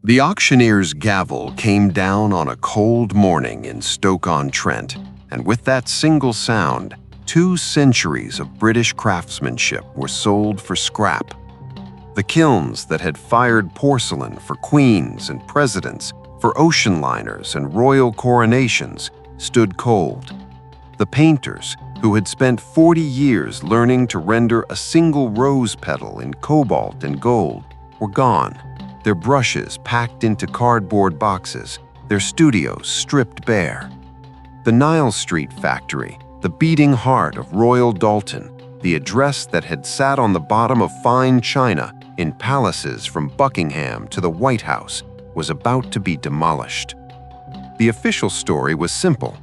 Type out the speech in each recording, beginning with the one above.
The auctioneer's gavel came down on a cold morning in Stoke-on-Trent, and with that single sound, 2 centuries of British craftsmanship were sold for scrap. The kilns that had fired porcelain for queens and presidents, for ocean liners and royal coronations, stood cold. The painters, who had spent 40 years learning to render a single rose petal in cobalt and gold, were gone, their brushes packed into cardboard boxes, their studios stripped bare. The Nile Street factory, the beating heart of Royal Doulton, the address that had sat on the bottom of fine china in palaces from Buckingham to the White House, was about to be demolished. The official story was simple.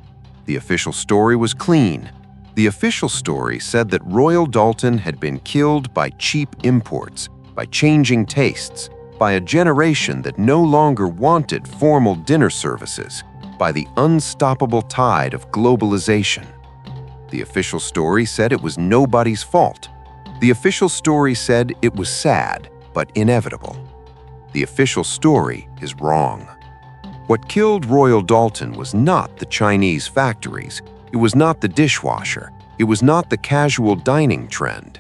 The official story was clean. The official story said that Royal Doulton had been killed by cheap imports, by changing tastes, by a generation that no longer wanted formal dinner services, by the unstoppable tide of globalization. The official story said it was nobody's fault. The official story said it was sad, but inevitable. The official story is wrong. What killed Royal Doulton was not the Chinese factories, it was not the dishwasher, it was not the casual dining trend.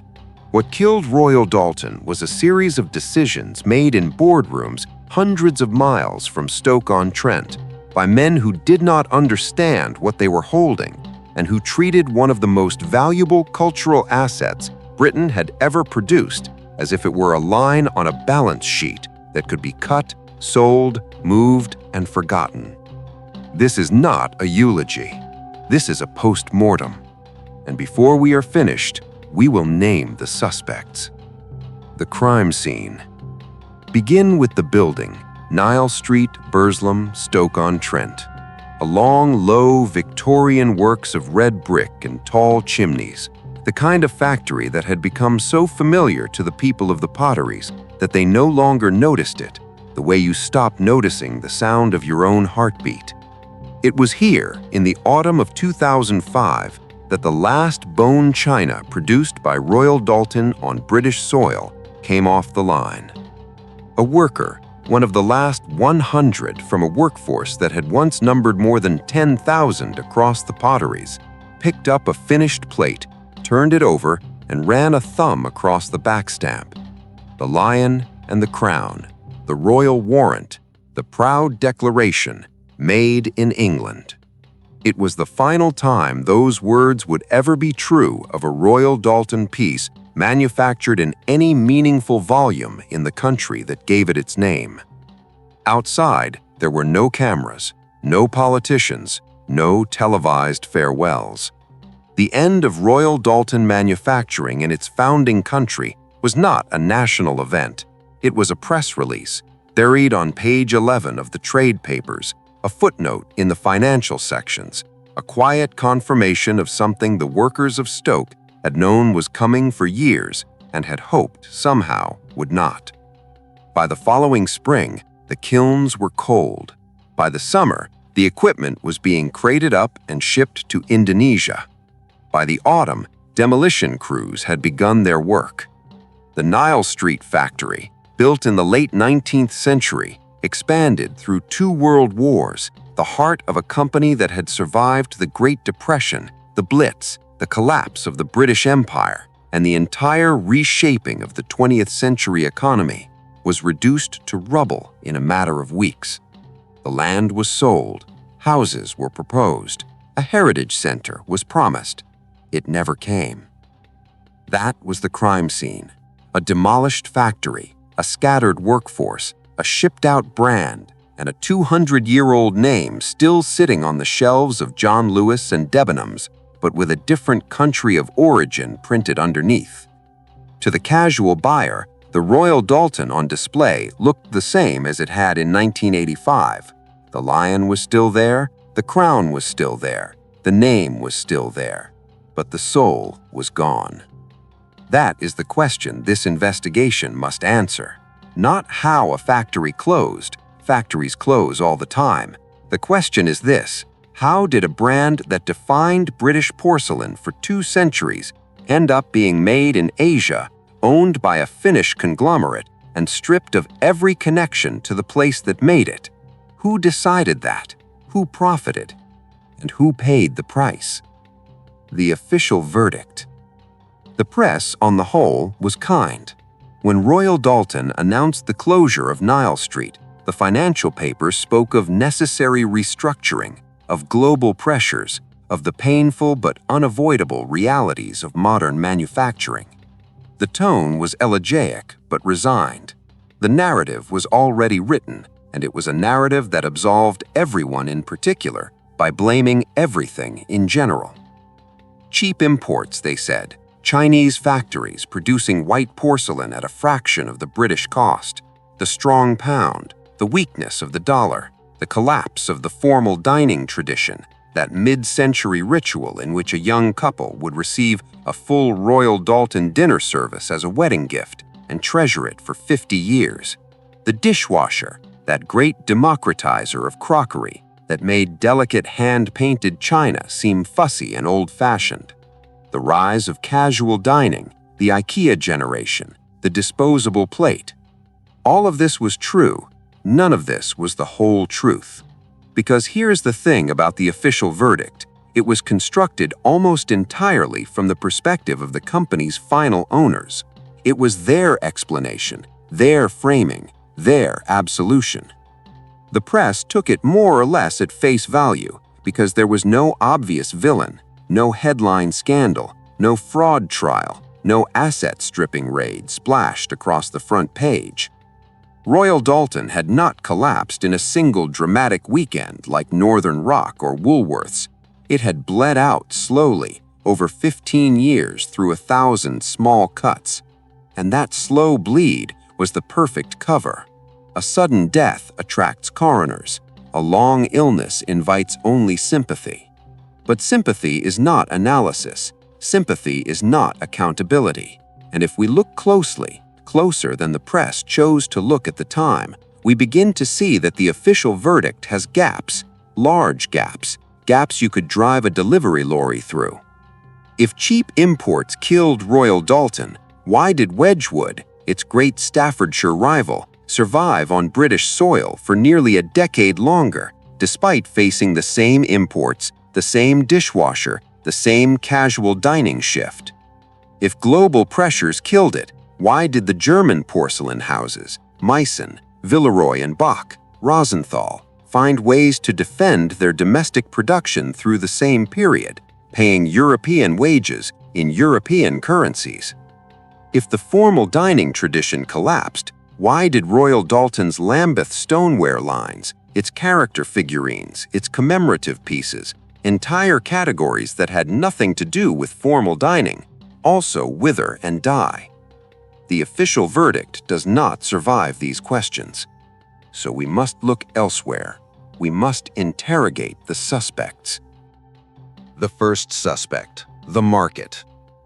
What killed Royal Doulton was a series of decisions made in boardrooms hundreds of miles from Stoke-on-Trent by men who did not understand what they were holding and who treated one of the most valuable cultural assets Britain had ever produced as if it were a line on a balance sheet that could be cut, sold, moved, and forgotten. This is not a eulogy. This is a post-mortem. And before we are finished, we will name the suspects. The crime scene. Begin with the building, Nile Street, Burslem, Stoke-on-Trent. A long, low, Victorian works of red brick and tall chimneys, the kind of factory that had become so familiar to the people of the potteries that they no longer noticed it, the way you stop noticing the sound of your own heartbeat. It was here, in the autumn of 2005, that the last bone china produced by Royal Doulton on British soil came off the line. A worker, one of the last 100 from a workforce that had once numbered more than 10,000 across the potteries, picked up a finished plate, turned it over, and ran a thumb across the back stamp. The lion and the crown, the royal warrant, the proud declaration, made in England. It was the final time those words would ever be true of a Royal Doulton piece manufactured in any meaningful volume in the country that gave it its name. Outside, there were no cameras, no politicians, no televised farewells. The end of Royal Doulton manufacturing in its founding country was not a national event. It was a press release, buried on page 11 of the trade papers, a footnote in the financial sections, a quiet confirmation of something the workers of Stoke had known was coming for years and had hoped somehow would not. By the following spring, the kilns were cold. By the summer, the equipment was being crated up and shipped to Indonesia. By the autumn, demolition crews had begun their work. The Nile Street factory, built in the late 19th century, expanded through 2 world wars, the heart of a company that had survived the Great Depression, the Blitz, the collapse of the British Empire, and the entire reshaping of the 20th century economy, was reduced to rubble in a matter of weeks. The land was sold, houses were proposed, a heritage center was promised. It never came. That was the crime scene, a demolished factory, a scattered workforce, a shipped-out brand, and a 200-year-old name still sitting on the shelves of John Lewis and Debenhams, but with a different country of origin printed underneath. To the casual buyer, the Royal Doulton on display looked the same as it had in 1985. The lion was still there, the crown was still there, the name was still there, but the soul was gone. That is the question this investigation must answer. Not how a factory closed. Factories close all the time. The question is this: how did a brand that defined British porcelain for 2 centuries end up being made in Asia, owned by a Finnish conglomerate, and stripped of every connection to the place that made it. Who decided that? Who profited? And who paid the price? The official verdict. The press, on the whole, was kind. When Royal Doulton announced the closure of Nile Street, the financial papers spoke of necessary restructuring, of global pressures, of the painful but unavoidable realities of modern manufacturing. The tone was elegiac but resigned. The narrative was already written, and it was a narrative that absolved everyone in particular by blaming everything in general. Cheap imports, they said, Chinese factories producing white porcelain at a fraction of the British cost, the strong pound, the weakness of the dollar, the collapse of the formal dining tradition, that mid-century ritual in which a young couple would receive a full Royal Doulton dinner service as a wedding gift and treasure it for 50 years. The dishwasher, that great democratizer of crockery that made delicate hand-painted china seem fussy and old-fashioned. The rise of casual dining, the IKEA generation, the disposable plate. All of this was true. None of this was the whole truth. Because here's the thing about the official verdict. It was constructed almost entirely from the perspective of the company's final owners. It was their explanation, their framing, their absolution. The press took it more or less at face value because there was no obvious villain, no headline scandal, no fraud trial, no asset stripping raid splashed across the front page. Royal Doulton had not collapsed in a single dramatic weekend like Northern Rock or Woolworths. It had bled out slowly over 15 years through 1,000 small cuts. And that slow bleed was the perfect cover. A sudden death attracts coroners. A long illness invites only sympathy. But sympathy is not analysis. Sympathy is not accountability. And if we look closely, closer than the press chose to look at the time, we begin to see that the official verdict has gaps, large gaps, gaps you could drive a delivery lorry through. If cheap imports killed Royal Doulton, why did Wedgwood, its great Staffordshire rival, survive on British soil for nearly a decade longer, despite facing the same imports, the same dishwasher, the same casual dining shift? If global pressures killed it, why did the German porcelain houses, Meissen, Villeroy and Bock, Rosenthal, find ways to defend their domestic production through the same period, paying European wages in European currencies? If the formal dining tradition collapsed, why did Royal Doulton's Lambeth stoneware lines, its character figurines, its commemorative pieces, entire categories that had nothing to do with formal dining, also wither and die? The official verdict does not survive these questions. So we must look elsewhere. We must interrogate the suspects. The first suspect, the market.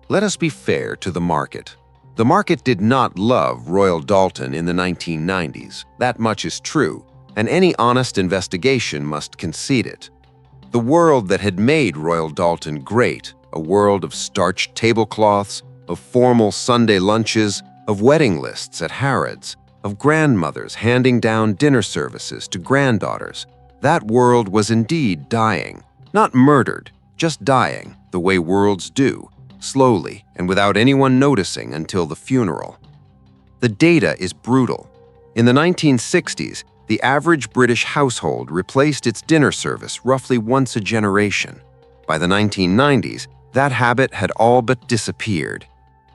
Let us be fair to the market. The market did not love Royal Doulton in the 1990s. That much is true, and any honest investigation must concede it. The world that had made Royal Doulton great, a world of starched tablecloths, of formal Sunday lunches, of wedding lists at Harrods, of grandmothers handing down dinner services to granddaughters, that world was indeed dying. Not murdered, just dying, the way worlds do, slowly and without anyone noticing until the funeral. The data is brutal. In the 1960s, the average British household replaced its dinner service roughly once a generation. By the 1990s, that habit had all but disappeared.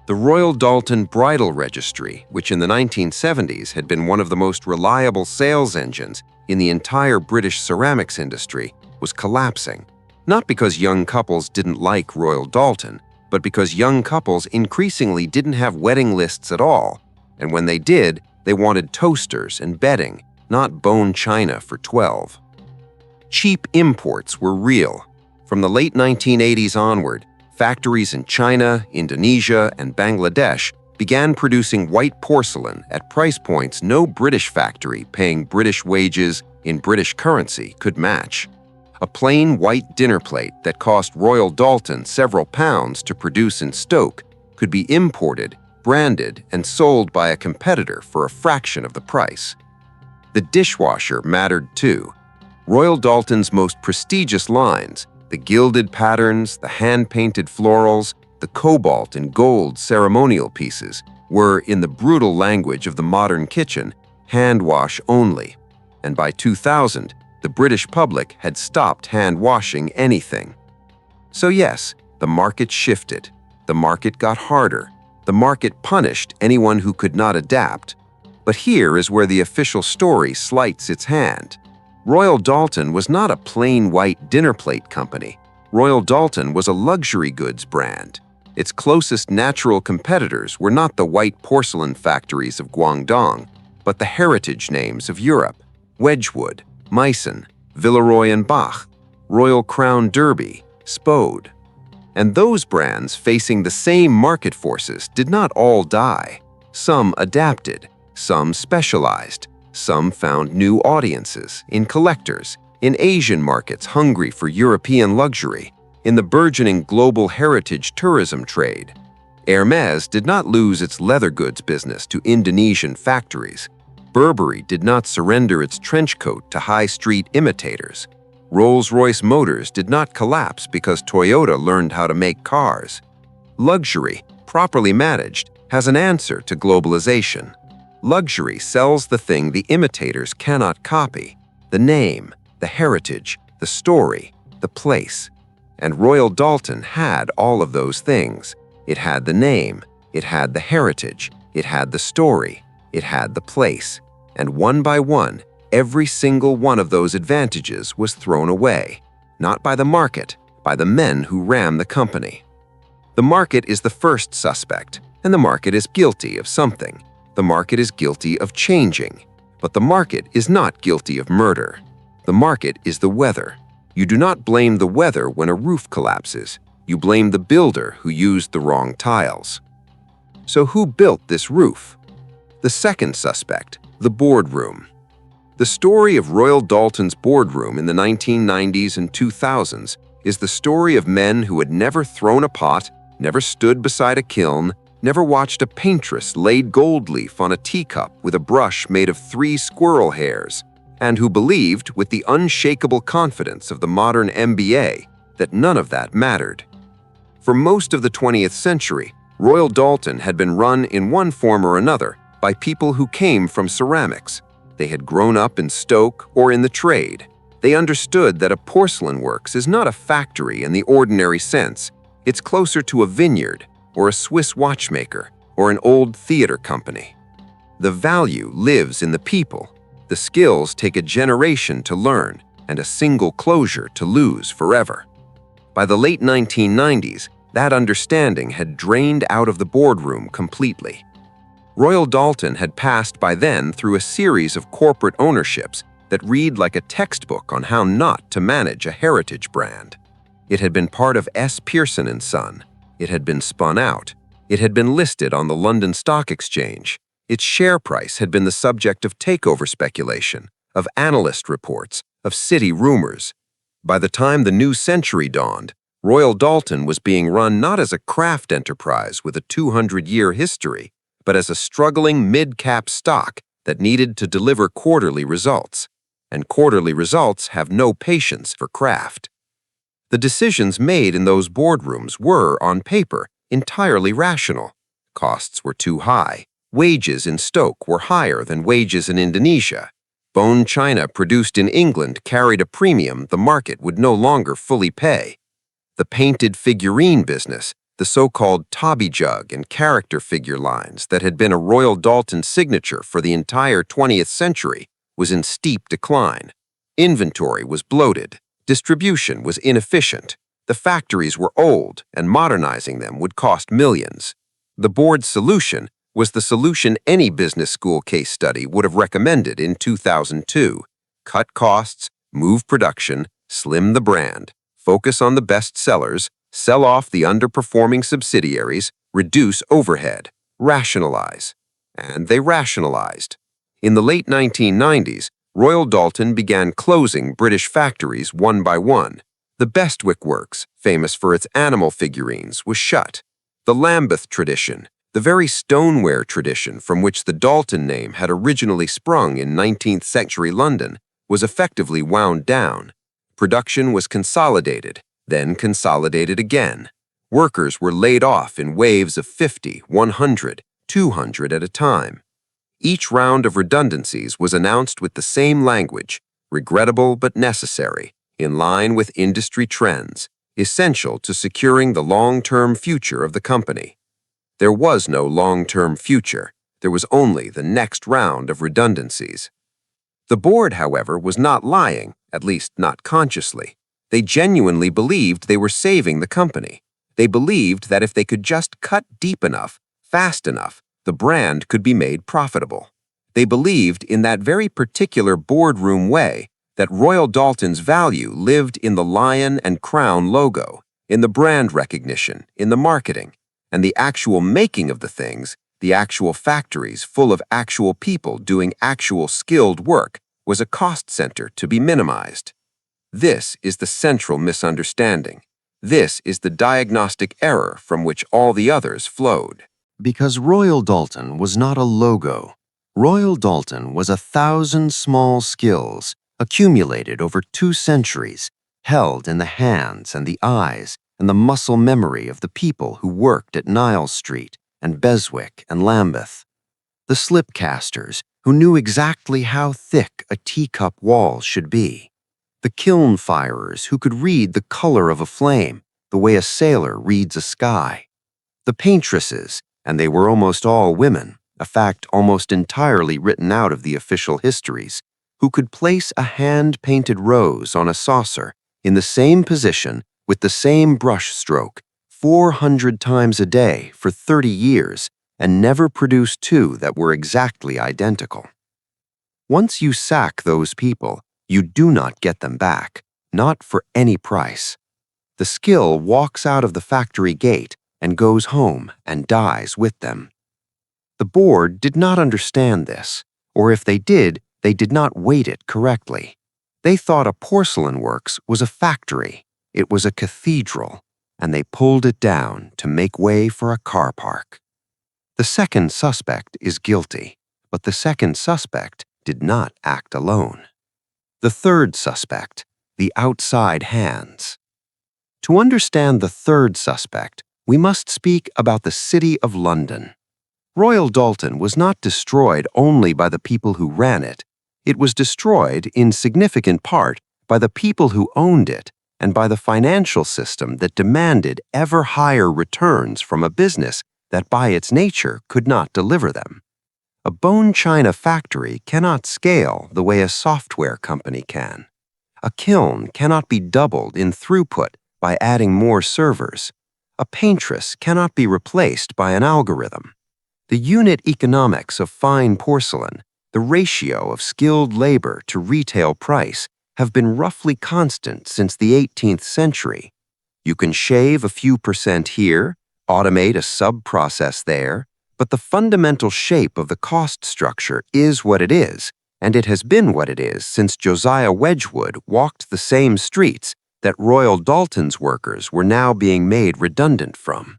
The Royal Doulton Bridal Registry, which in the 1970s had been one of the most reliable sales engines in the entire British ceramics industry, was collapsing. Not because young couples didn't like Royal Doulton, but because young couples increasingly didn't have wedding lists at all, and when they did, they wanted toasters and bedding, not bone china for 12. Cheap imports were real. From the late 1980s onward, factories in China, Indonesia, and Bangladesh began producing white porcelain at price points no British factory paying British wages in British currency could match. A plain white dinner plate that cost Royal Doulton several pounds to produce in Stoke could be imported, branded and sold by a competitor for a fraction of the price. The dishwasher mattered too. Royal Doulton's most prestigious lines, the gilded patterns, the hand-painted florals, the cobalt and gold ceremonial pieces, were, in the brutal language of the modern kitchen, hand wash only. And by 2000, the British public had stopped hand washing anything. So yes, the market shifted. The market got harder. The market punished anyone who could not adapt. But here is where the official story slights its hand. Royal Doulton was not a plain white dinner plate company. Royal Doulton was a luxury goods brand. Its closest natural competitors were not the white porcelain factories of Guangdong, but the heritage names of Europe: Wedgwood, Meissen, Villeroy and Bach, Royal Crown Derby, Spode. And those brands facing the same market forces did not all die. Some adapted, some specialized, some found new audiences in collectors, in Asian markets hungry for European luxury, in the burgeoning global heritage tourism trade. Hermès did not lose its leather goods business to Indonesian factories. Burberry did not surrender its trench coat to high-street imitators. Rolls-Royce Motors did not collapse because Toyota learned how to make cars. Luxury, properly managed, has an answer to globalization. Luxury sells the thing the imitators cannot copy: the name, the heritage, the story, the place. And Royal Doulton had all of those things. It had the name, it had the heritage, it had the story, it had the place. And one by one, every single one of those advantages was thrown away. Not by the market, by the men who ran the company. The market is the first suspect, and the market is guilty of something. The market is guilty of changing. But the market is not guilty of murder. The market is the weather. You do not blame the weather when a roof collapses. You blame the builder who used the wrong tiles. So who built this roof? The second suspect, the boardroom. The story of Royal Doulton's boardroom in the 1990s and 2000s is the story of men who had never thrown a pot, never stood beside a kiln, never watched a paintress laid gold leaf on a teacup with a brush made of 3 squirrel hairs, and who believed, with the unshakable confidence of the modern MBA, that none of that mattered. For most of the 20th century, Royal Doulton had been run in one form or another by people who came from ceramics. They had grown up in Stoke or in the trade. They understood that a porcelain works is not a factory in the ordinary sense. It's closer to a vineyard, or a Swiss watchmaker, or an old theater company. The value lives in the people. The skills take a generation to learn and a single closure to lose forever. By the late 1990s, that understanding had drained out of the boardroom completely. Royal Doulton had passed by then through a series of corporate ownerships that read like a textbook on how not to manage a heritage brand. It had been part of S. Pearson & Son. It had been spun out. It had been listed on the London Stock Exchange. Its share price had been the subject of takeover speculation, of analyst reports, of city rumors. By the time the new century dawned, Royal Doulton was being run not as a craft enterprise with a 200-year history, but as a struggling mid-cap stock that needed to deliver quarterly results. And quarterly results have no patience for craft. The decisions made in those boardrooms were, on paper, entirely rational. Costs were too high. Wages in Stoke were higher than wages in Indonesia. Bone china produced in England carried a premium the market would no longer fully pay. The painted figurine business, the so-called Tobby jug and character figure lines that had been a Royal Doulton signature for the entire 20th century, was in steep decline. Inventory was bloated. Distribution was inefficient. The factories were old, and modernizing them would cost millions. The board's solution was the solution any business school case study would have recommended in 2002. Cut costs, move production, slim the brand, focus on the best sellers, sell off the underperforming subsidiaries, reduce overhead, rationalize. And they rationalized. In the late 1990s, Royal Doulton began closing British factories one by one. The Bestwick Works, famous for its animal figurines, was shut. The Lambeth tradition, The very stoneware tradition from which the Doulton name had originally sprung in 19th century London was effectively wound down. Production was consolidated, then consolidated again. Workers were laid off in waves of 50, 100, 200 at a time. Each round of redundancies was announced with the same language, regrettable but necessary, in line with industry trends, essential to securing the long-term future of the company. There was no long-term future. There was only the next round of redundancies. The board, however, was not lying, at least not consciously. They genuinely believed they were saving the company. They believed that if they could just cut deep enough, fast enough, the brand could be made profitable. They believed in that very particular boardroom way that Royal Doulton's value lived in the lion and crown logo, in the brand recognition, in the marketing, and the actual making of the things, the actual factories full of actual people doing actual skilled work, was a cost center to be minimized. This is the central misunderstanding. This is the diagnostic error from which all the others flowed. Because Royal Doulton was not a logo. Royal Doulton was 1,000 small skills accumulated over 2 centuries, held in the hands and the eyes and the muscle memory of the people who worked at Niles Street and Beswick and Lambeth. The slipcasters who knew exactly how thick a teacup wall should be. The kiln firers who could read the color of a flame the way a sailor reads a sky. The paintresses, and they were almost all women, a fact almost entirely written out of the official histories, who could place a hand-painted rose on a saucer in the same position with the same brush stroke 400 times a day for 30 years and never produce 2 that were exactly identical. Once you sack those people, you do not get them back, not for any price. The skill walks out of the factory gate and goes home and dies with them. The board did not understand this, or if they did not weight it correctly. They thought a porcelain works was a factory, it was a cathedral, and they pulled it down to make way for a car park. The second suspect is guilty, but the second suspect did not act alone. The third suspect, the outside hands. To understand the third suspect, we must speak about the City of London. Royal Doulton was not destroyed only by the people who ran it. It was destroyed in significant part by the people who owned it and by the financial system that demanded ever higher returns from a business that by its nature could not deliver them. A bone china factory cannot scale the way a software company can. A kiln cannot be doubled in throughput by adding more servers. A paintress cannot be replaced by an algorithm. The unit economics of fine porcelain, the ratio of skilled labor to retail price, have been roughly constant since the 18th century. You can shave a few percent here, automate a sub-process there, but the fundamental shape of the cost structure is what it is, and it has been what it is since Josiah Wedgwood walked the same streets that Royal Doulton's workers were now being made redundant from.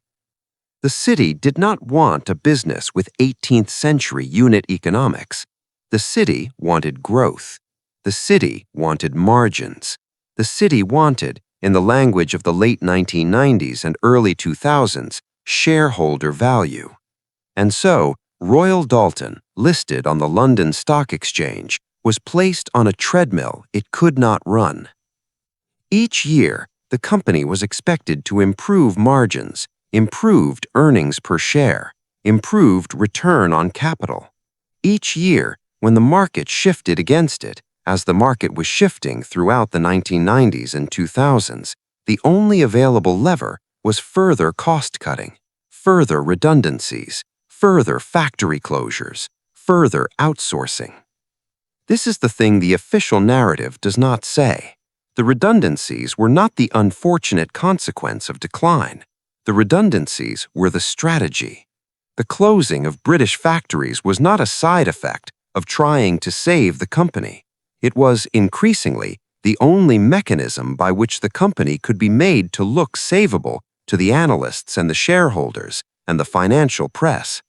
The city did not want a business with 18th century unit economics. The city wanted growth. The city wanted margins. The city wanted, in the language of the late 1990s and early 2000s, shareholder value. And so, Royal Doulton, listed on the London Stock Exchange, was placed on a treadmill it could not run. Each year, the company was expected to improve margins, improved earnings per share, improved return on capital. Each year, when the market shifted against it, as the market was shifting throughout the 1990s and 2000s, the only available lever was further cost-cutting, further redundancies, further factory closures, further outsourcing. This is the thing the official narrative does not say. The redundancies were not the unfortunate consequence of decline. The redundancies were the strategy. The closing of British factories was not a side effect of trying to save the company. It was, increasingly, the only mechanism by which the company could be made to look savable to the analysts and the shareholders, and the financial press.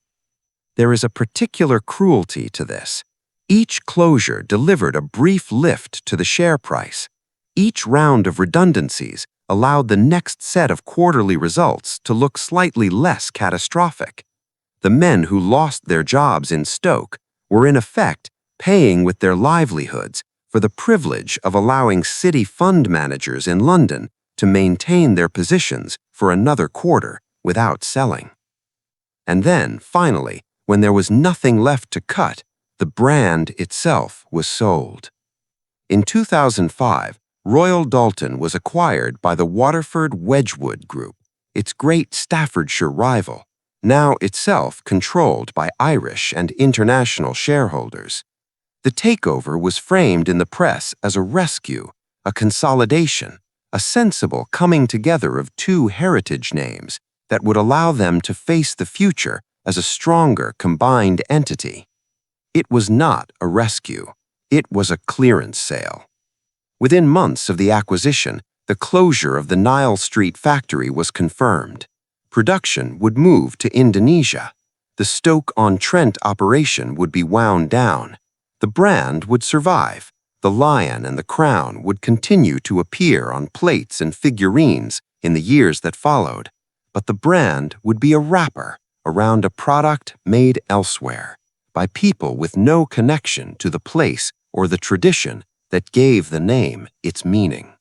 There is a particular cruelty to this. Each closure delivered a brief lift to the share price. Each round of redundancies allowed the next set of quarterly results to look slightly less catastrophic. The men who lost their jobs in Stoke were in effect paying with their livelihoods for the privilege of allowing city fund managers in London to maintain their positions for another quarter without selling. And then, finally, when there was nothing left to cut, the brand itself was sold. In 2005, Royal Doulton was acquired by the Waterford Wedgwood Group, its great Staffordshire rival, now itself controlled by Irish and international shareholders. The takeover was framed in the press as a rescue, a consolidation, a sensible coming together of two heritage names that would allow them to face the future as a stronger combined entity. It was not a rescue. It was a clearance sale. Within months of the acquisition, the closure of the Nile Street factory was confirmed. Production would move to Indonesia. The Stoke-on-Trent operation would be wound down. The brand would survive. The lion and the crown would continue to appear on plates and figurines in the years that followed, but the brand would be a wrapper around a product made elsewhere by people with no connection to the place or the tradition that gave the name its meaning.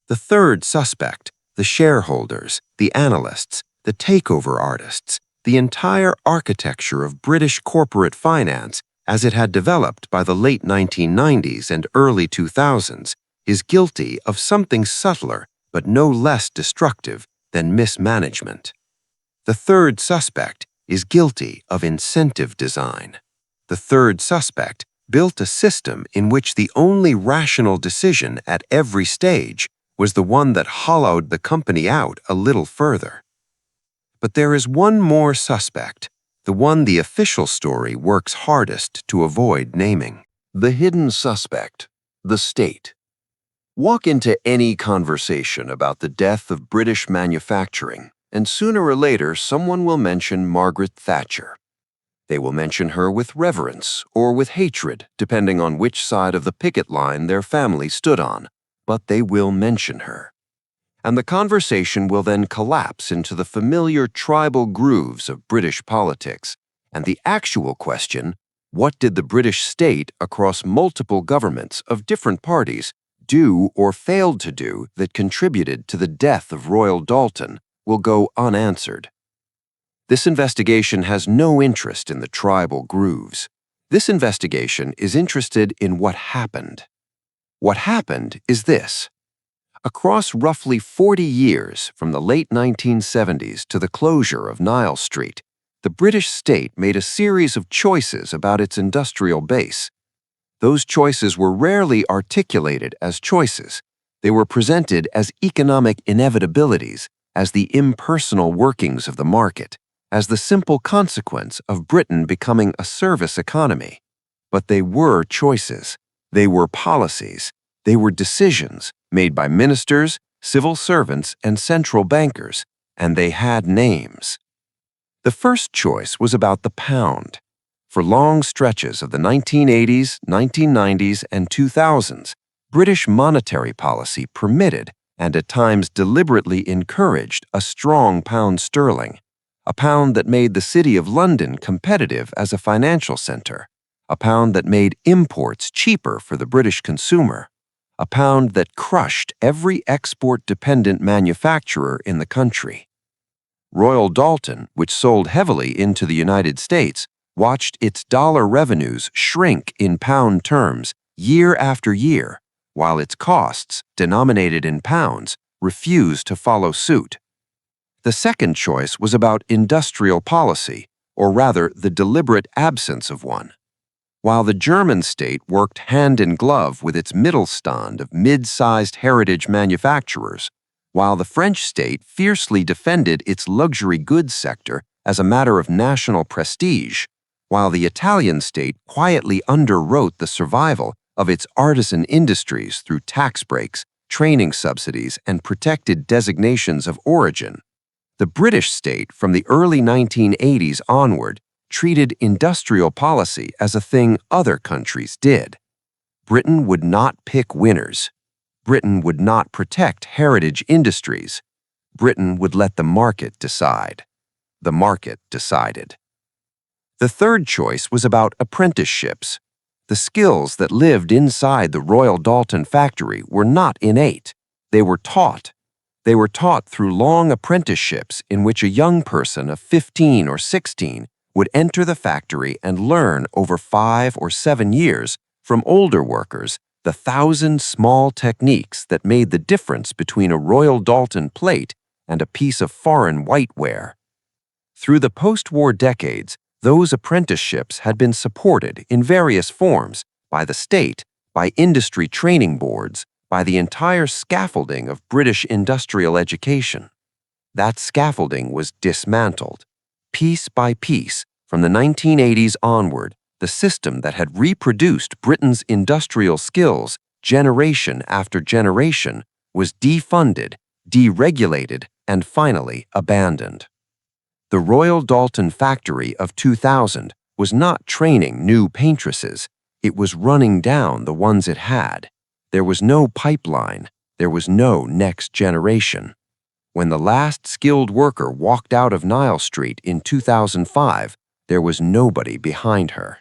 The third suspect, the shareholders, the analysts, the takeover artists, the entire architecture of British corporate finance as it had developed by the late 1990s and early 2000s, is guilty of something subtler but no less destructive than mismanagement. The third suspect is guilty of incentive design. The third suspect built a system in which the only rational decision at every stage was the one that hollowed the company out a little further. But there is one more suspect, the one the official story works hardest to avoid naming. The hidden suspect, the state. Walk into any conversation about the death of British manufacturing, and sooner or later someone will mention Margaret Thatcher. They will mention her with reverence or with hatred, depending on which side of the picket line their family stood on, but they will mention her. And the conversation will then collapse into the familiar tribal grooves of British politics, and the actual question, what did the British state across multiple governments of different parties do or failed to do that contributed to the death of Royal Doulton, will go unanswered. This investigation has no interest in the tribal grooves. This investigation is interested in what happened. What happened is this. Across roughly 40 years, from the late 1970s to the closure of Nile Street, the British state made a series of choices about its industrial base. Those choices were rarely articulated as choices. They were presented as economic inevitabilities, as the impersonal workings of the market, as the simple consequence of Britain becoming a service economy. But they were choices. They were policies. They were decisions made by ministers, civil servants, and central bankers, and they had names. The first choice was about the pound. For long stretches of the 1980s, 1990s, and 2000s, British monetary policy permitted and at times deliberately encouraged a strong pound sterling, a pound that made the City of London competitive as a financial center, a pound that made imports cheaper for the British consumer, a pound that crushed every export-dependent manufacturer in the country. Royal Doulton, which sold heavily into the United States, watched its dollar revenues shrink in pound terms year after year, while its costs, denominated in pounds, refused to follow suit. The second choice was about industrial policy, or rather the deliberate absence of one. While the German state worked hand in glove with its Mittelstand of mid-sized heritage manufacturers, while the French state fiercely defended its luxury goods sector as a matter of national prestige, while the Italian state quietly underwrote the survival of its artisan industries through tax breaks, training subsidies, and protected designations of origin, The British state, from the early 1980s onward, treated industrial policy as a thing other countries did. Britain would not pick winners. Britain would not protect heritage industries. Britain would let the market decide. The market decided. The third choice was about apprenticeships. The skills that lived inside the Royal Doulton factory were not innate. They were taught. They were taught through long apprenticeships in which a young person of 15 or 16 would enter the factory and learn over 5 or 7 years from older workers the 1,000 small techniques that made the difference between a Royal Doulton plate and a piece of foreign whiteware. Through the post-war decades, those apprenticeships had been supported in various forms by the state, by industry training boards, by the entire scaffolding of British industrial education. That scaffolding was dismantled. Piece by piece, from the 1980s onward, the system that had reproduced Britain's industrial skills generation after generation was defunded, deregulated, and finally abandoned. The Royal Doulton factory of 2000 was not training new paintresses, it was running down the ones it had. There was no pipeline, there was no next generation. When the last skilled worker walked out of Nile Street in 2005, there was nobody behind her.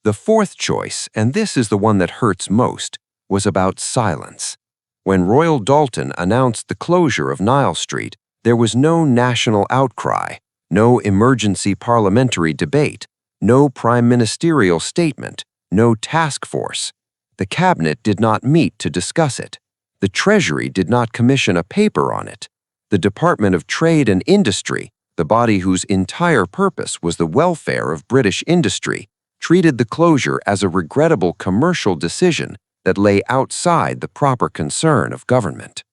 The fourth choice, and this is the one that hurts most, was about silence. When Royal Doulton announced the closure of Nile Street, there was no national outcry, no emergency parliamentary debate, no prime ministerial statement, no task force. The cabinet did not meet to discuss it. The Treasury did not commission a paper on it. The Department of Trade and Industry, the body whose entire purpose was the welfare of British industry, treated the closure as a regrettable commercial decision that lay outside the proper concern of government.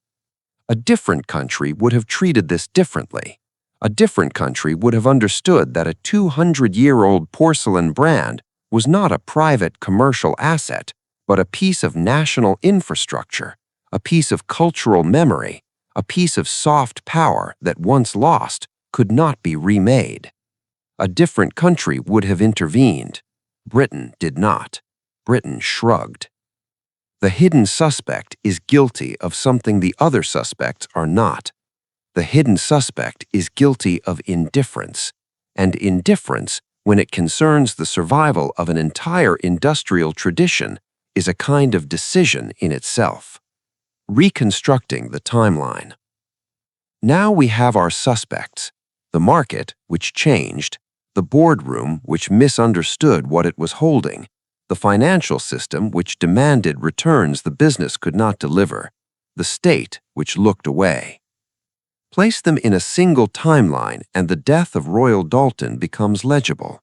A different country would have treated this differently. A different country would have understood that a 200-year-old porcelain brand was not a private commercial asset, but a piece of national infrastructure, a piece of cultural memory, a piece of soft power that once lost could not be remade. A different country would have intervened. Britain did not. Britain shrugged. The hidden suspect is guilty of something the other suspects are not. The hidden suspect is guilty of indifference, and indifference, when it concerns the survival of an entire industrial tradition, is a kind of decision in itself. Reconstructing the timeline. Now we have our suspects: the market, which changed, the boardroom, which misunderstood what it was holding, the financial system, which demanded returns the business could not deliver, the state, which looked away. Place them in a single timeline and the death of Royal Doulton becomes legible.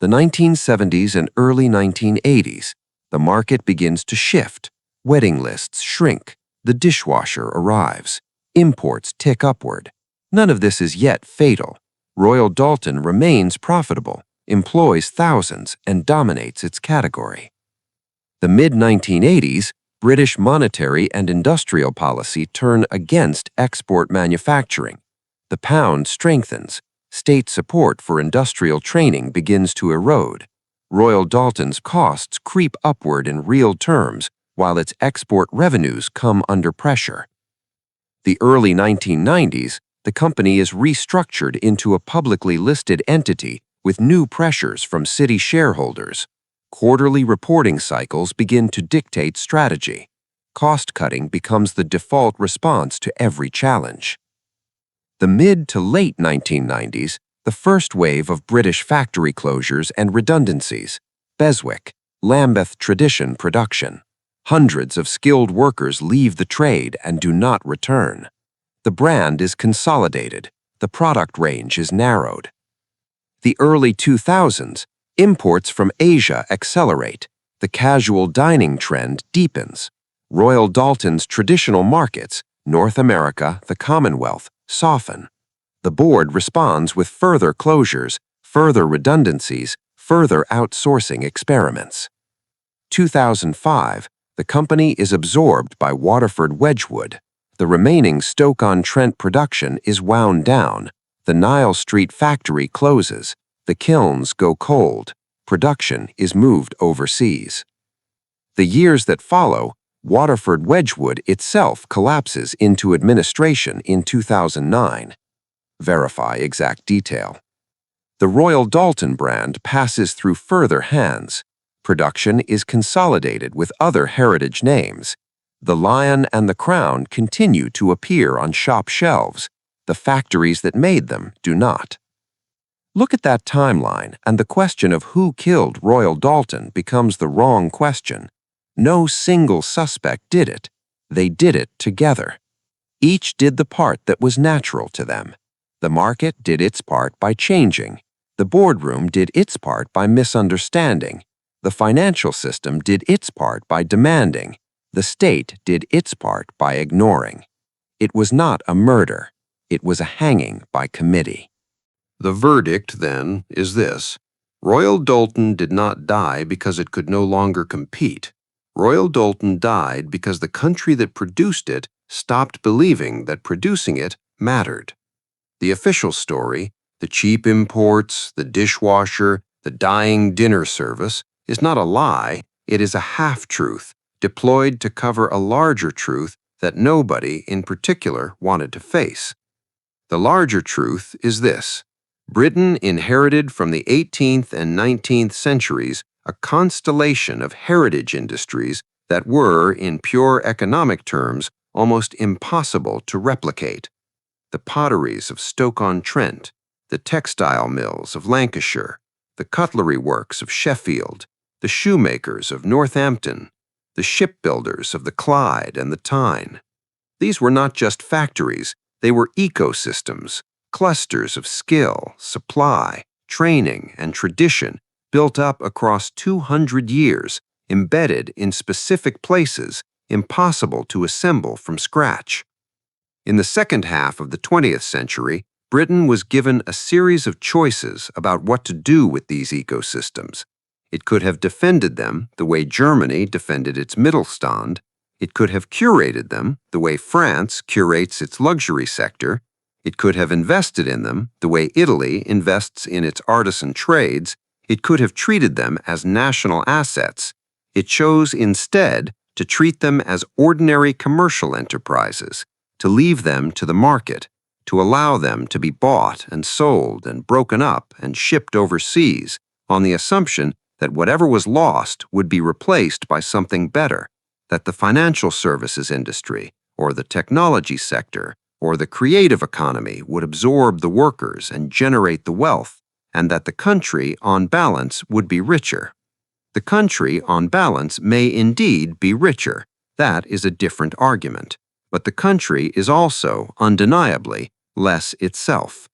The 1970s and early 1980s, the market begins to shift, wedding lists shrink, the dishwasher arrives, imports tick upward. None of this is yet fatal. Royal Doulton remains profitable, employs thousands, and dominates its category. The mid-1980s, British monetary and industrial policy turn against export manufacturing. The pound strengthens. State support for industrial training begins to erode. Royal Doulton's costs creep upward in real terms, while its export revenues come under pressure. The early 1990s, the company is restructured into a publicly listed entity with new pressures from city shareholders. Quarterly reporting cycles begin to dictate strategy. Cost-cutting becomes the default response to every challenge. The mid to late 1990s, the first wave of British factory closures and redundancies. Beswick, Lambeth Tradition Production. Hundreds of skilled workers leave the trade and do not return. The brand is consolidated. The product range is narrowed. The early 2000s, imports from Asia accelerate. The casual dining trend deepens. Royal Doulton's traditional markets, North America, the Commonwealth, soften. The board responds with further closures, further redundancies, further outsourcing experiments. 2005, the company is absorbed by Waterford Wedgwood. The remaining Stoke-on-Trent production is wound down. The Nile Street factory closes. The kilns go cold. Production is moved overseas. The years that follow, Waterford Wedgwood itself collapses into administration in 2009. Verify exact detail. The Royal Doulton brand passes through further hands. Production is consolidated with other heritage names. The Lion and the Crown continue to appear on shop shelves. The factories that made them do not. Look at that timeline, and the question of who killed Royal Doulton becomes the wrong question. No single suspect did it. They did it together. Each did the part that was natural to them. The market did its part by changing. The boardroom did its part by misunderstanding. The financial system did its part by demanding. The state did its part by ignoring. It was not a murder. It was a hanging by committee. The verdict, then, is this. Royal Doulton did not die because it could no longer compete. Royal Doulton died because the country that produced it stopped believing that producing it mattered. The official story, the cheap imports, the dishwasher, the dying dinner service, is not a lie, it is a half-truth, deployed to cover a larger truth that nobody in particular wanted to face. The larger truth is this. Britain inherited from the 18th and 19th centuries a constellation of heritage industries that were, in pure economic terms, almost impossible to replicate. The potteries of Stoke-on-Trent, the textile mills of Lancashire, the cutlery works of Sheffield, the shoemakers of Northampton, the shipbuilders of the Clyde and the Tyne. These were not just factories, they were ecosystems, clusters of skill, supply, training, and tradition built up across 200 years, embedded in specific places, impossible to assemble from scratch. In the second half of the 20th century, Britain was given a series of choices about what to do with these ecosystems. It could have defended them the way Germany defended its Mittelstand. It could have curated them the way France curates its luxury sector. It could have invested in them the way Italy invests in its artisan trades. It could have treated them as national assets. It chose instead to treat them as ordinary commercial enterprises, to leave them to the market, to allow them to be bought and sold and broken up and shipped overseas on the assumption that whatever was lost would be replaced by something better, that the financial services industry or the technology sector or the creative economy would absorb the workers and generate the wealth, and that the country, on balance, would be richer. The country, on balance, may indeed be richer. That is a different argument. But the country is also, undeniably, less itself.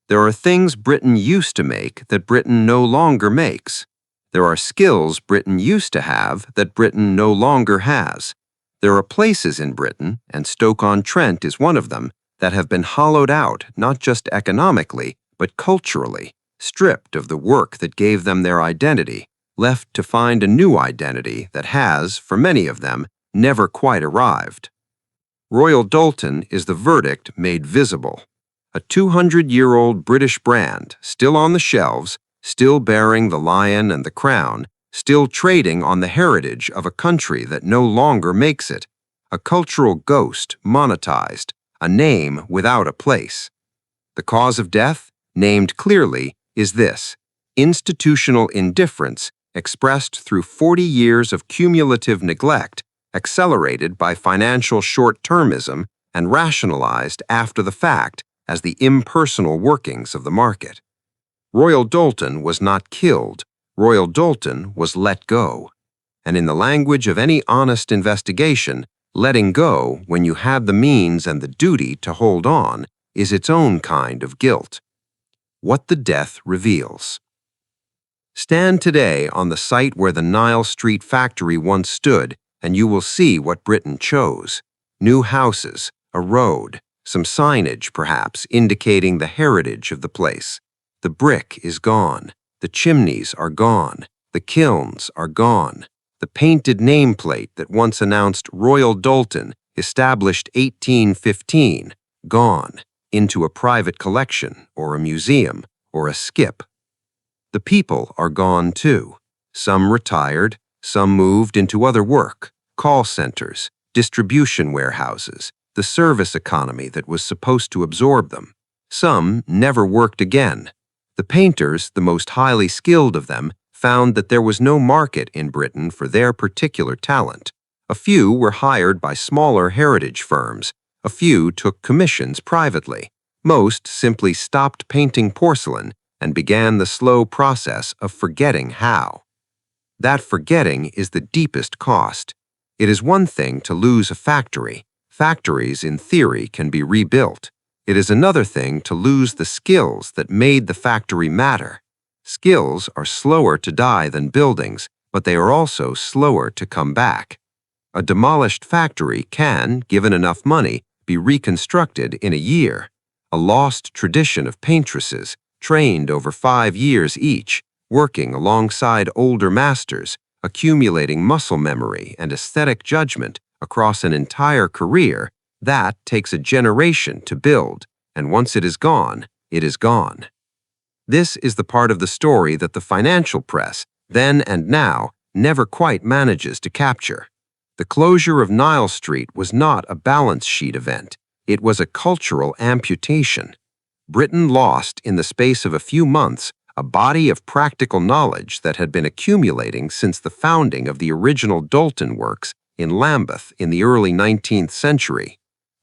There are things Britain used to make that Britain no longer makes. There are skills Britain used to have that Britain no longer has. There are places in Britain, and Stoke-on-Trent is one of them, that have been hollowed out not just economically, but culturally, stripped of the work that gave them their identity, left to find a new identity that has, for many of them, never quite arrived. Royal Doulton is the verdict made visible. A 200-year-old British brand, still on the shelves, still bearing the lion and the crown, still trading on the heritage of a country that no longer makes it, a cultural ghost monetized, a name without a place. The cause of death, named clearly, is this: institutional indifference expressed through 40 years of cumulative neglect, accelerated by financial short-termism and rationalized after the fact as the impersonal workings of the market. Royal Doulton was not killed. Royal Doulton was let go. And in the language of any honest investigation, letting go when you had the means and the duty to hold on is its own kind of guilt. What the death reveals. Stand today on the site where the Nile Street factory once stood, and you will see what Britain chose. New houses, a road, some signage perhaps indicating the heritage of the place. The brick is gone. The chimneys are gone. The kilns are gone. The painted nameplate that once announced Royal Doulton established 1815, gone, into a private collection or a museum or a skip. The people are gone too. Some retired, some moved into other work, call centers, distribution warehouses, the service economy that was supposed to absorb them. Some never worked again. The painters, the most highly skilled of them, found that there was no market in Britain for their particular talent. A few were hired by smaller heritage firms. A few took commissions privately. Most simply stopped painting porcelain and began the slow process of forgetting how. That forgetting is the deepest cost. It is one thing to lose a factory. Factories, in theory, can be rebuilt. It is another thing to lose the skills that made the factory matter. Skills are slower to die than buildings, but they are also slower to come back. A demolished factory can, given enough money, be reconstructed in a year. A lost tradition of paintresses, trained over 5 years each, working alongside older masters, accumulating muscle memory and aesthetic judgment across an entire career, that takes a generation to build, and once it is gone, it is gone. This is the part of the story that the financial press, then and now, never quite manages to capture. The closure of Nile Street was not a balance sheet event. It was a cultural amputation. Britain lost, in the space of a few months, a body of practical knowledge that had been accumulating since the founding of the original Doulton works in Lambeth in the early 19th century.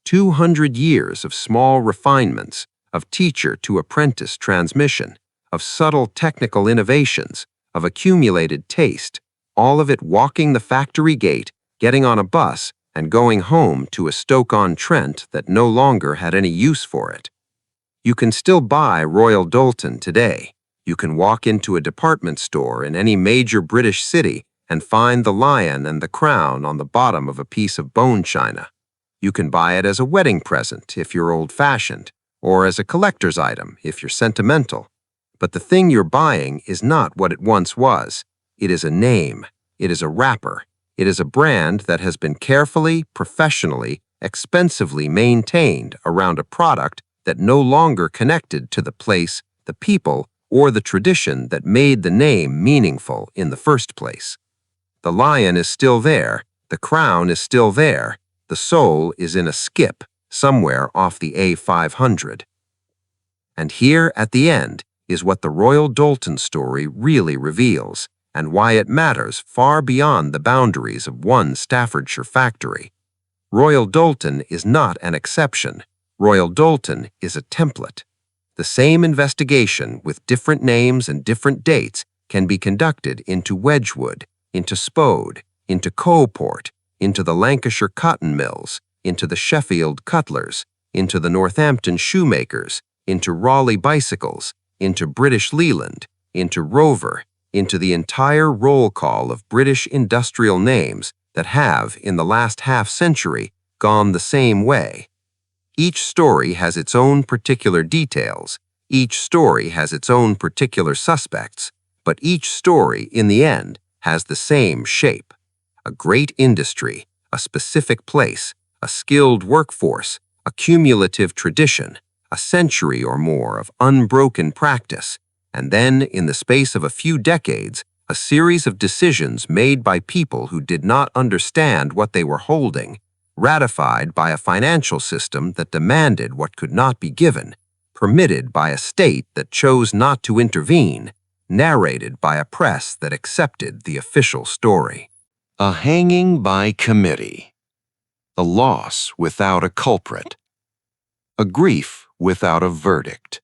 200 years of small refinements, of teacher-to-apprentice transmission, of subtle technical innovations, of accumulated taste, all of it walking the factory gate, getting on a bus, and going home to a Stoke-on-Trent that no longer had any use for it. You can still buy Royal Doulton today. You can walk into a department store in any major British city and find the lion and the crown on the bottom of a piece of bone china. You can buy it as a wedding present if you're old-fashioned, or as a collector's item if you're sentimental. But the thing you're buying is not what it once was. It is a name. It is a wrapper. It is a brand that has been carefully, professionally, expensively maintained around a product that no longer connected to the place, the people, or the tradition that made the name meaningful in the first place. The lion is still there, the crown is still there, the soul is in a skip somewhere off the A500. And here at the end is what the Royal Doulton story really reveals, and why it matters far beyond the boundaries of one Staffordshire factory. Royal Doulton is not an exception. Royal Doulton is a template. The same investigation with different names and different dates can be conducted into Wedgwood, into Spode, into Coalport, into the Lancashire cotton mills, into the Sheffield cutlers, into the Northampton shoemakers, into Raleigh bicycles, into British Leland, into Rover, into the entire roll call of British industrial names that have, in the last half-century, gone the same way. Each story has its own particular details, each story has its own particular suspects, but each story, in the end, has the same shape. A great industry, a specific place, a skilled workforce, a cumulative tradition, a century or more of unbroken practice, and then, in the space of a few decades, a series of decisions made by people who did not understand what they were holding, ratified by a financial system that demanded what could not be given, permitted by a state that chose not to intervene, narrated by a press that accepted the official story. A hanging by committee. A loss without a culprit. A grief without a verdict.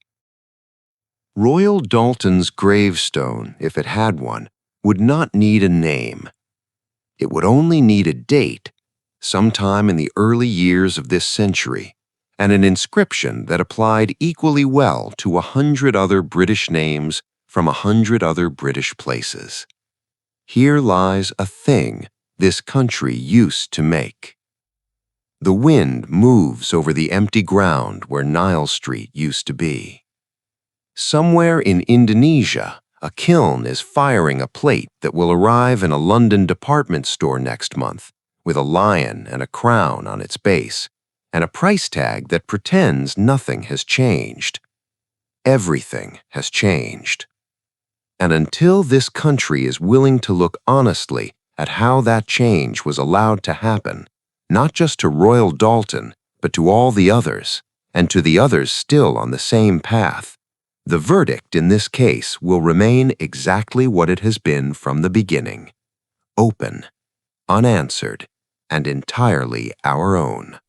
Royal Doulton's gravestone, if it had one, would not need a name. It would only need a date, sometime in the early years of this century, and an inscription that applied equally well to 100 other British names from 100 other British places. Here lies a thing this country used to make. The wind moves over the empty ground where Nile Street used to be. Somewhere in Indonesia, a kiln is firing a plate that will arrive in a London department store next month, with a lion and a crown on its base, and a price tag that pretends nothing has changed. Everything has changed. And until this country is willing to look honestly at how that change was allowed to happen, not just to Royal Doulton, but to all the others, and to the others still on the same path, the verdict in this case will remain exactly what it has been from the beginning: open, unanswered, and entirely our own.